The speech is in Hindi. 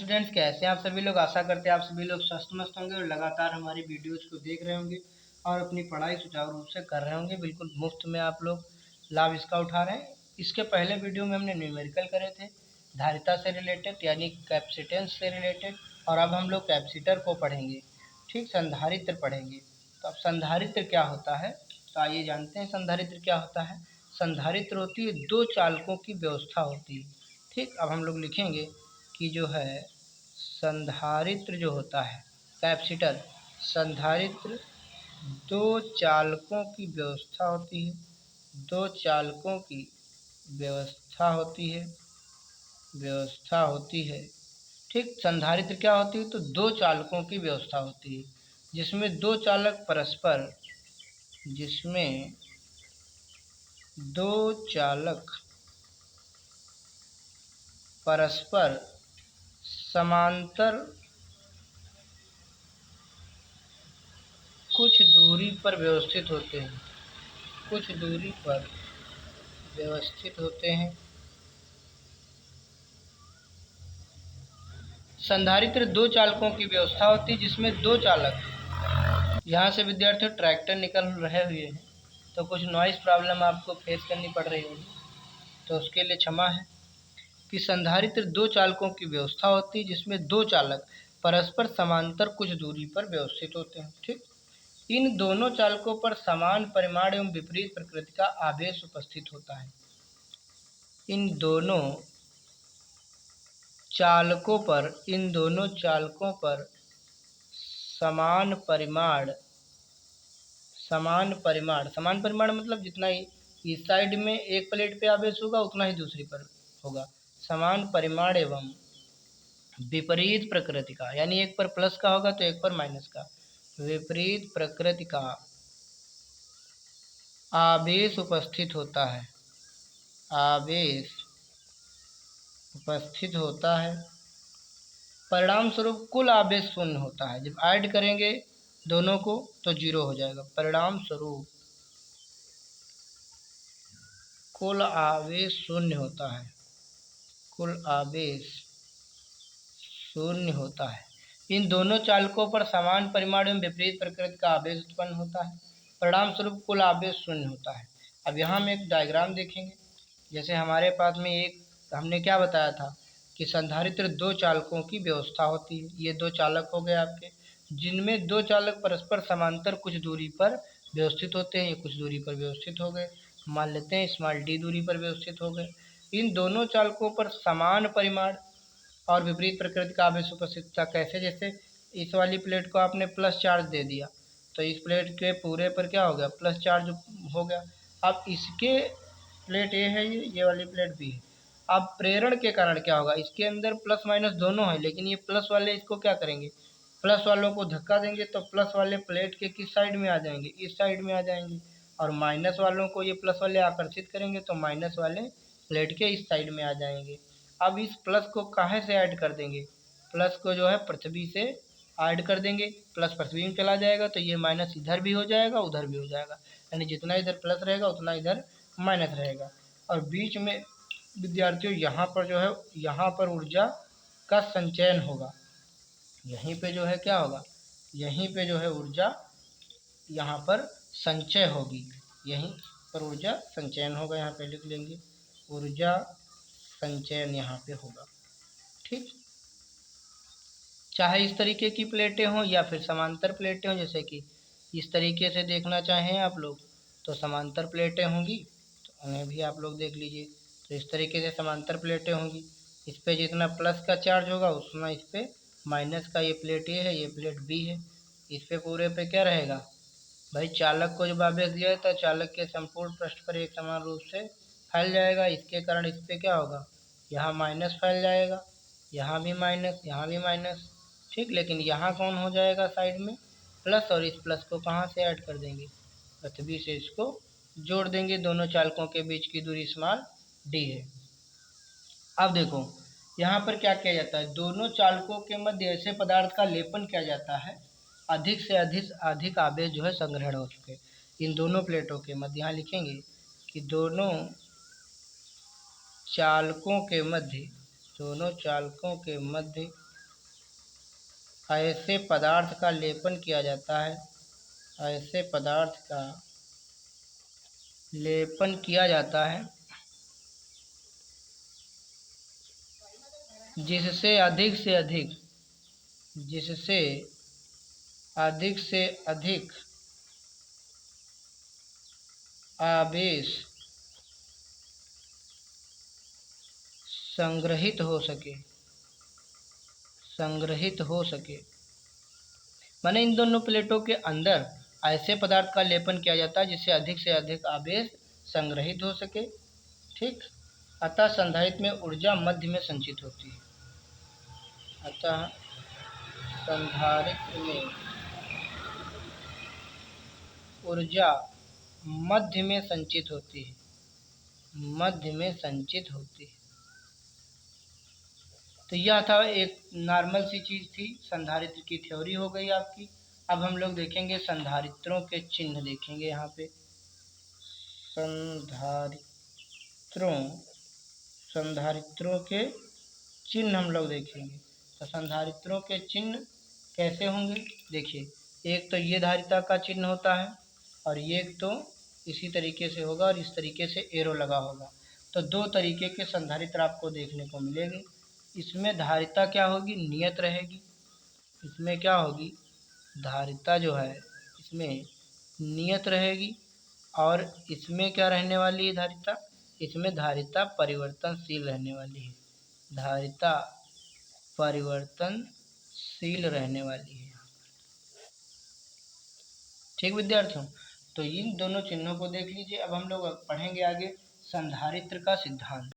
स्टूडेंट्स, कैसे हैं आप सभी लोग। आशा करते हैं आप सभी लोग स्वस्थ मस्त होंगे और लगातार हमारी वीडियोज़ को देख रहे होंगे और अपनी पढ़ाई सुचारू रूप से कर रहे होंगे। बिल्कुल मुफ्त में आप लोग लाभ इसका उठा रहे हैं। इसके पहले वीडियो में हमने न्यूमेरिकल करे थे, धारिता से रिलेटेड यानी कैपेसिटेंस से रिलेटेड, और अब हम लोग कैपेसिटर को पढ़ेंगे। ठीक, संधारित्र पढ़ेंगे। तो अब संधारित्र क्या होता है, तो आइए जानते हैं संधारित्र क्या होता है। संधारित्र होती है दो चालकों की व्यवस्था होती है। ठीक, अब हम लोग लिखेंगे कि जो है संधारित्र जो होता है कैपेसिटर, संधारित्र दो चालकों की व्यवस्था होती है, दो चालकों की व्यवस्था होती है, व्यवस्था होती है। ठीक, संधारित्र क्या होती है, तो दो चालकों की व्यवस्था होती है जिसमें दो चालक परस्पर, जिसमें दो चालक परस्पर समांतर कुछ दूरी पर व्यवस्थित होते हैं, कुछ दूरी पर व्यवस्थित होते हैं। संधारित्र दो चालकों की व्यवस्था होती है जिसमें दो चालक, यहाँ से विद्यार्थियों ट्रैक्टर निकल रहे हुए हैं तो कुछ नॉइज़ प्रॉब्लम आपको फेस करनी पड़ रही होगी, तो उसके लिए क्षमा है। कि संधारित्र दो चालकों की व्यवस्था होती है जिसमें दो चालक परस्पर समांतर कुछ दूरी पर व्यवस्थित होते हैं। ठीक, इन दोनों चालकों पर समान परिमाण एवं विपरीत प्रकृति का आवेश उपस्थित होता है। इन दोनों चालकों पर, इन दोनों चालकों पर समान परिमाण, समान परिमाण मतलब जितना ही इस साइड में एक प्लेट पे आवेश होगा उतना ही दूसरी पर होगा। समान परिमाण एवं विपरीत प्रकृति का, यानी एक पर प्लस का होगा तो एक पर माइनस का, विपरीत प्रकृति का आवेश उपस्थित होता है, आवेश उपस्थित होता है। परिणाम स्वरूप कुल आवेश शून्य होता है। जब ऐड करेंगे दोनों को तो जीरो हो जाएगा। परिणाम स्वरूप कुल आवेश शून्य होता है, कुल आवेश शून्य होता है। इन दोनों चालकों पर समान परिमाण एवं विपरीत प्रकृति का आवेश उत्पन्न होता है। परिणाम स्वरूप कुल आवेश शून्य होता है। अब यहाँ हम एक डायग्राम देखेंगे। जैसे हमारे पास में एक, हमने क्या बताया था कि संधारित्र दो चालकों की व्यवस्था होती है। ये दो चालक हो गए आपके, जिनमें दो चालक परस्पर समांतर कुछ दूरी पर व्यवस्थित होते हैं। ये कुछ दूरी पर व्यवस्थित हो गए, मान लेते हैं स्मॉल डी दूरी पर व्यवस्थित हो गए। इन दोनों चालकों पर समान परिमाण और विपरीत प्रकृति का आवेश उपस्थित था। कैसे, जैसे इस वाली प्लेट को आपने प्लस चार्ज दे दिया तो इस प्लेट के पूरे पर क्या हो गया, प्लस चार्ज हो गया। अब इसके प्लेट ए है, ये वाली प्लेट बी है। अब प्रेरण के कारण क्या होगा, इसके अंदर प्लस माइनस दोनों है, लेकिन ये प्लस वाले इसको क्या करेंगे, प्लस वालों को धक्का देंगे तो प्लस वाले प्लेट के किस साइड में आ जाएंगे, इस साइड में आ जाएंगे। और माइनस वालों को ये प्लस वाले आकर्षित करेंगे तो माइनस वाले प्लेट के इस साइड में आ जाएंगे। अब इस प्लस को कहाँ से ऐड कर देंगे, प्लस को जो है पृथ्वी से ऐड कर देंगे। प्लस पृथ्वी में चला जाएगा तो ये माइनस इधर भी हो जाएगा उधर भी हो जाएगा, यानी जितना इधर प्लस रहेगा उतना इधर माइनस रहेगा। और बीच में विद्यार्थियों यहाँ पर जो है, यहाँ पर ऊर्जा का संचयन होगा। यहीं पे जो है क्या होगा, यहीं पे जो है ऊर्जा यहाँ पर संचय होगी, यहीं पर ऊर्जा संचयन होगा। यहाँ पे लिख लेंगे ऊर्जा संचयन यहाँ पे होगा। ठीक, चाहे इस तरीके की प्लेटें हों या फिर समांतर प्लेटें हों। जैसे कि इस तरीके से देखना चाहें आप लोग तो समांतर प्लेटें होंगी, तो उन्हें भी आप लोग देख लीजिए। तो इस तरीके से समांतर प्लेटें होंगी, इस पे जितना प्लस का चार्ज होगा उतना इस पे माइनस का। ये प्लेट ए है, ये प्लेट बी है। इस पे पूरे पे क्या रहेगा भाई, चालक को जब आवेश दिया है तो चालक के संपूर्ण पृष्ठ पर एक समान रूप से फैल जाएगा। इसके कारण इस पे क्या होगा, यहाँ माइनस फैल जाएगा, यहाँ भी माइनस, यहाँ भी माइनस। ठीक, लेकिन यहाँ कौन हो जाएगा साइड में प्लस, और इस प्लस को कहाँ से ऐड कर देंगे, पृथ्वी से इसको जोड़ देंगे। दोनों चालकों के बीच की दूरी स्मॉल डी है। अब देखो यहाँ पर क्या किया जाता है, दोनों चालकों के मध्य ऐसे पदार्थ का लेपन किया जाता है अधिक से अधिक आवेश जो है संग्रहण हो चुके। इन दोनों प्लेटों के मध्य, यहाँ लिखेंगे कि दोनों चालकों के मध्य, दोनों चालकों के मध्य ऐसे पदार्थ का लेपन किया जाता है, ऐसे पदार्थ का लेपन किया जाता है जिससे अधिक से अधिक आवेश संग्रहित हो सके। माने इन दोनों प्लेटों के अंदर ऐसे पदार्थ का लेपन किया जाता है जिससे अधिक से अधिक आवेश संग्रहित हो सके। ठीक। अतः संधारित्र में ऊर्जा मध्य में संचित होती है। अतः संधारित्र में ऊर्जा मध्य में संचित होती है, मध्य में संचित होती है। तो यह था एक नॉर्मल सी चीज़ थी, संधारित्र की थ्योरी हो गई आपकी। अब हम लोग देखेंगे संधारित्रों के चिन्ह, देखेंगे यहाँ पे संधारित्रों के चिन्ह हम लोग देखेंगे। तो संधारित्रों के चिन्ह कैसे होंगे, देखिए एक तो ये धारिता का चिन्ह होता है और एक तो इसी तरीके से होगा और इस तरीके से एरो लगा होगा। तो दो तरीके के संधारित्र आपको देखने को मिलेंगे। इसमें धारिता क्या होगी, नियत रहेगी। इसमें क्या होगी, धारिता जो है इसमें नियत रहेगी। और इसमें क्या रहने वाली है धारिता, इसमें धारिता परिवर्तनशील रहने वाली है, धारिता परिवर्तनशील रहने वाली है। ठीक विद्यार्थियों, तो इन दोनों चिन्हों को देख लीजिए। अब हम लोग पढ़ेंगे आगे संधारित्र का सिद्धांत।